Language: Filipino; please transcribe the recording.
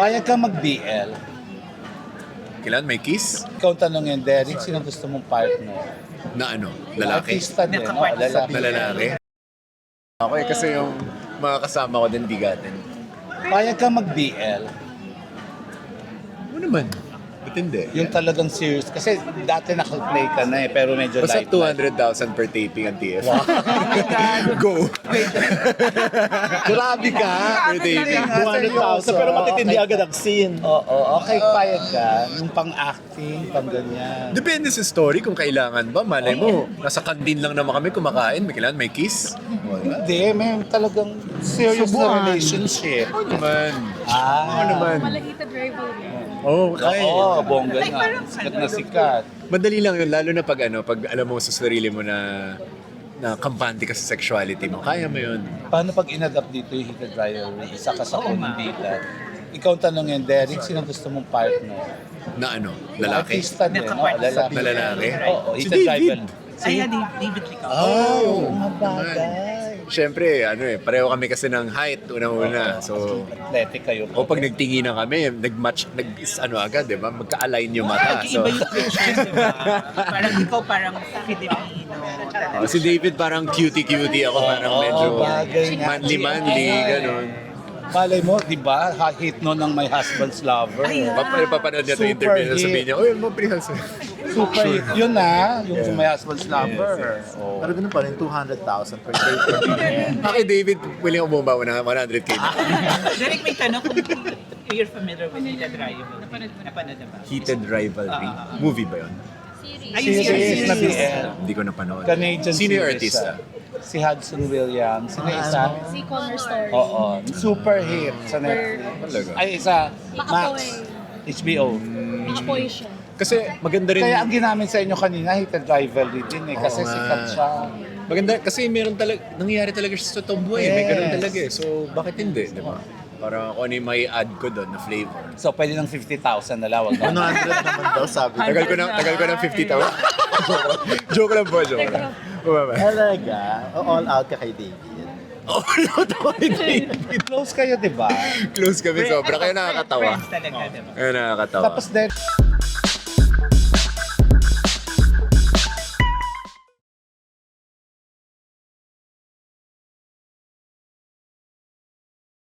Payag ka mag-BL. Kailan may kiss? Ikaw ang tanongin, Derek, sino gusto mong partner? Na ano? Lalaki? Artista din, no? Lalaki. Na lalaki? Okay, kasi yung mga kasama ko din bigatin. Payag ka mag-BL. Ano naman? Ba't hindi? Yung talagang serious. Kasi dati naka-play ka na pero medyo Basta light. 200,000 per taping ang TF. Go! Grabe ka! Per taping. 200,000 pero matitindi Okay. agad ang scene. Oo, okay, payag ka. Yung pang-acting, pang-ganyan. Depende sa story kung kailangan ba. Malay mo, nasa kantin lang naman kami kumakain. May kailangan may kiss. Hindi, may talagang serious na relationship. Ano naman? Ano naman? Malahitad rivalry. Oh, okay. Oo, bongga na. Sikat na sikat. Madali lang yun, lalo na pag alam mo sa sarili mo na kampante ka sa sexuality mo. Kaya mo yun. Paano pag in-adapt dito yung Heated Rivalry? Isa ka sa kandidat. Ikaw ang tanongin, Derek, sino gusto mong partner? Na ano? Lalaki? Artista din, no? Lalaki. Na lalaki? Oo, Si Heated David. Rivalry. Ayan, David Licao. Oh, Mga bagay. Siyempre, pareho kami kasi ng height, unang-una. So, Athletic kayo. o pag nagtinginan kami, nag-match, agad, di ba? Magka-align yung mata. So, Iba yung pictures, diba? Parang ikaw parang Filipino. oh, si David parang cutie-cutie, ako parang medyo bagay nga. manly-manly, ganun. Malay mo, di ba? Hit no ng My Husband's Lover. Papanood niya ito Super interview na hit. sabihin niya, uy, mo prihas. Super hit. Yun na, yung My Husband's Lover. Oh. Pero ganun pa rin, 200,000 per taping. Okay, David, willing ako bumaba na 100K. Derek, may tanong kung you're familiar with Heated Rivalry. Napanood na ba? Heated Rivalry. Movie ba yun? Ay, yung Series na series. BL. Hindi ko napanood. Canadian Sino yung series, artista? Si Hudson Williams. Sino isa? Si Connor Story. Oo. Super hit sa Netflix. Talaga. Ay, isa. Makapoy. Max. HBO. Beach Boy siya. Kasi maganda rin. Kaya ang ginamit sa inyo kanina, Heated Rivalry din eh. Kasi Oo nga. sikat siya. Maganda kasi meron talaga, nangyayari talaga siya sa tomboy. May Yes. ganun talaga eh. So, bakit hindi? Di ba? Para kung ano yung may add ko doon na flavor. So, pwede ng 50,000 na lang. Wag 100 na. naman daw sabi. Tagal ko ng 50,000. Joke lang po, joke lang. Bumaba. Talaga, all out ka kay David. Oh, no, tawa hindi. Close kayo, di ba? Close kami sobra. Kaya nakakatawa. Friends talaga, diba? Kaya nakakatawa. Tapos then,